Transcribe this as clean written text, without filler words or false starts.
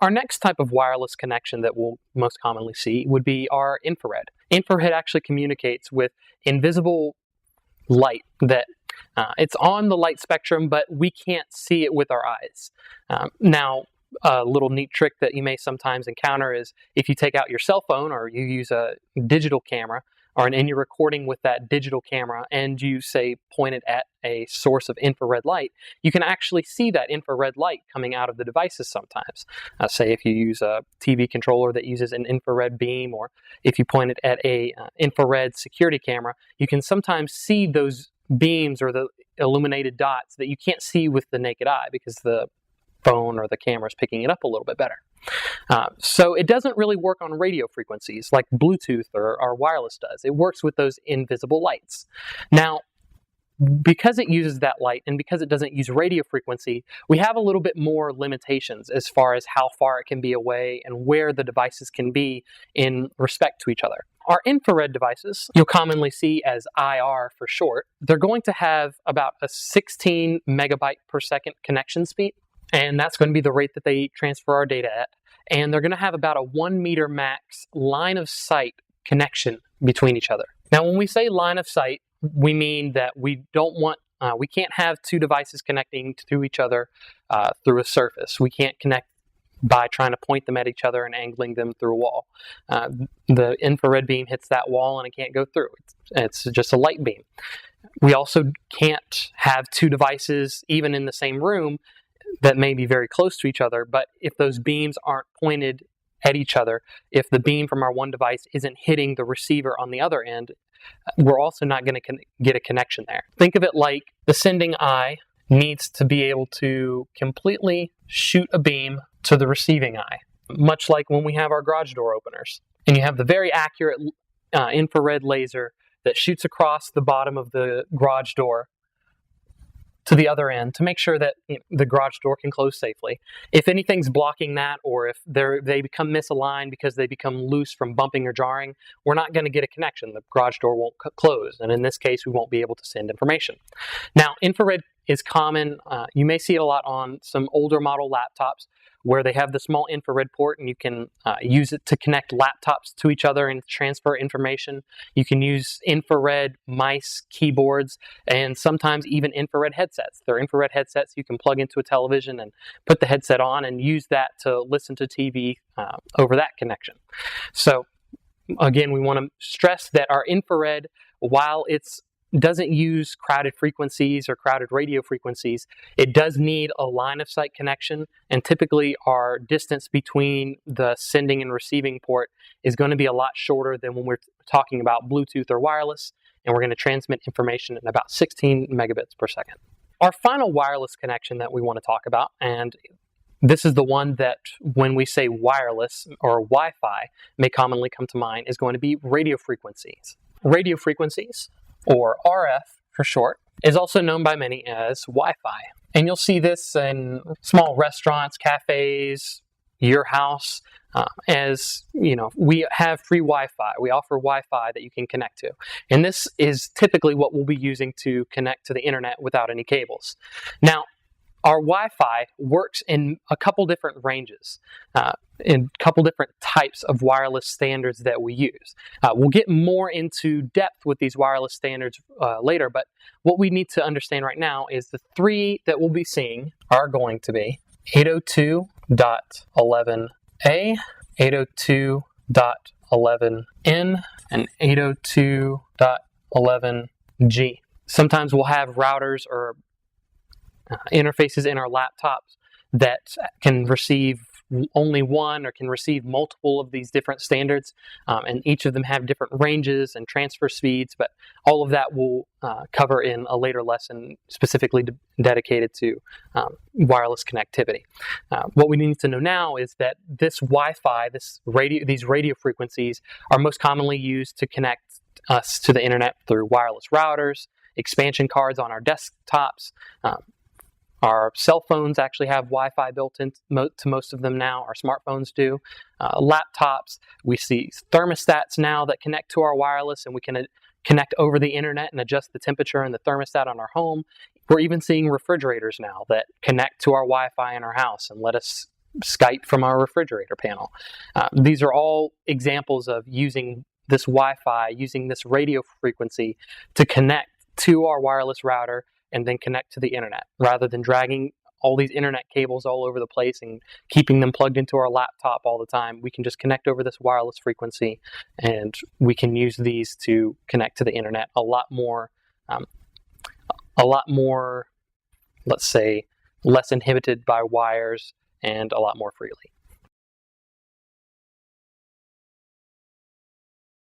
Our next type of wireless connection that we'll most commonly see would be our infrared. Infrared actually communicates with invisible light that it's on the light spectrum, but we can't see it with our eyes. Now, a little neat trick that you may sometimes encounter is if you take out your cell phone or you use a digital camera, and you're recording with that digital camera and you say point it at a source of infrared light, you can actually see that infrared light coming out of the devices sometimes. Say if you use a TV controller that uses an infrared beam, or if you point it at a infrared security camera, you can sometimes see those beams or the illuminated dots that you can't see with the naked eye because the phone or the camera is picking it up a little bit better. So it doesn't really work on radio frequencies like Bluetooth or wireless does. It works with those invisible lights. Now, because it uses that light and because it doesn't use radio frequency, we have a little bit more limitations as far as how far it can be away and where the devices can be in respect to each other. Our infrared devices, you'll commonly see as IR for short, they're going to have about a 16 megabyte per second connection speed. And that's going to be the rate that they transfer our data at. And they're going to have about a 1 meter max line of sight connection between each other. Now, when we say line of sight, we mean that we can't have two devices connecting to each other through a surface. We can't connect by trying to point them at each other and angling them through a wall. The infrared beam hits that wall and it can't go through. It's just a light beam. We also can't have two devices even in the same room that may be very close to each other, but if those beams aren't pointed at each other, if the beam from our one device isn't hitting the receiver on the other end, we're also not going to get a connection there. Think of it like the sending eye needs to be able to completely shoot a beam to the receiving eye, much like when we have our garage door openers. And you have the very accurate infrared laser that shoots across the bottom of the garage door to the other end to make sure that the garage door can close safely. If anything's blocking that, or if they become misaligned because they become loose from bumping or jarring, we're not going to get a connection. The garage door won't close, and in this case, we won't be able to send information. Now, infrared is common. You may see it a lot on some older model laptops where they have the small infrared port and you can use it to connect laptops to each other and transfer information. You can use infrared mice, keyboards, and sometimes even infrared headsets. They're infrared headsets you can plug into a television and put the headset on and use that to listen to TV over that connection. So again, we want to stress that our infrared, while it's doesn't use crowded frequencies or crowded radio frequencies, it does need a line of sight connection, and typically our distance between the sending and receiving port is going to be a lot shorter than when we're talking about Bluetooth or wireless, and we're going to transmit information in about 16 megabits per second. Our final wireless connection that we want to talk about, and this is the one that when we say wireless or Wi-Fi may commonly come to mind, is going to be radio frequencies. Radio frequencies, or RF for short, is also known by many as Wi-Fi. And you'll see this in small restaurants, cafes, your house, as we have free Wi-Fi. We offer Wi-Fi that you can connect to. And this is typically what we'll be using to connect to the internet without any cables. Now, our Wi-Fi works in a couple different ranges, in a couple different types of wireless standards that we use. We'll get more into depth with these wireless standards later, but what we need to understand right now is the three that we'll be seeing are going to be 802.11a, 802.11n, and 802.11g. Sometimes we'll have routers or interfaces in our laptops that can receive only one or can receive multiple of these different standards, and each of them have different ranges and transfer speeds, but all of that we'll cover in a later lesson specifically dedicated to wireless connectivity. What we need to know now is that this Wi-Fi, these radio frequencies are most commonly used to connect us to the internet through wireless routers, expansion cards on our desktops. Our cell phones actually have Wi-Fi built into most of them now. Our smartphones do. Laptops, we see thermostats now that connect to our wireless, and we can connect over the internet and adjust the temperature and the thermostat on our home. We're even seeing refrigerators now that connect to our Wi-Fi in our house and let us Skype from our refrigerator panel. These are all examples of using this Wi-Fi, using this radio frequency to connect to our wireless router and then connect to the internet, rather than dragging all these internet cables all over the place and keeping them plugged into our laptop all the time. We can just connect over this wireless frequency, and we can use these to connect to the internet a lot more, let's say, less inhibited by wires and a lot more freely.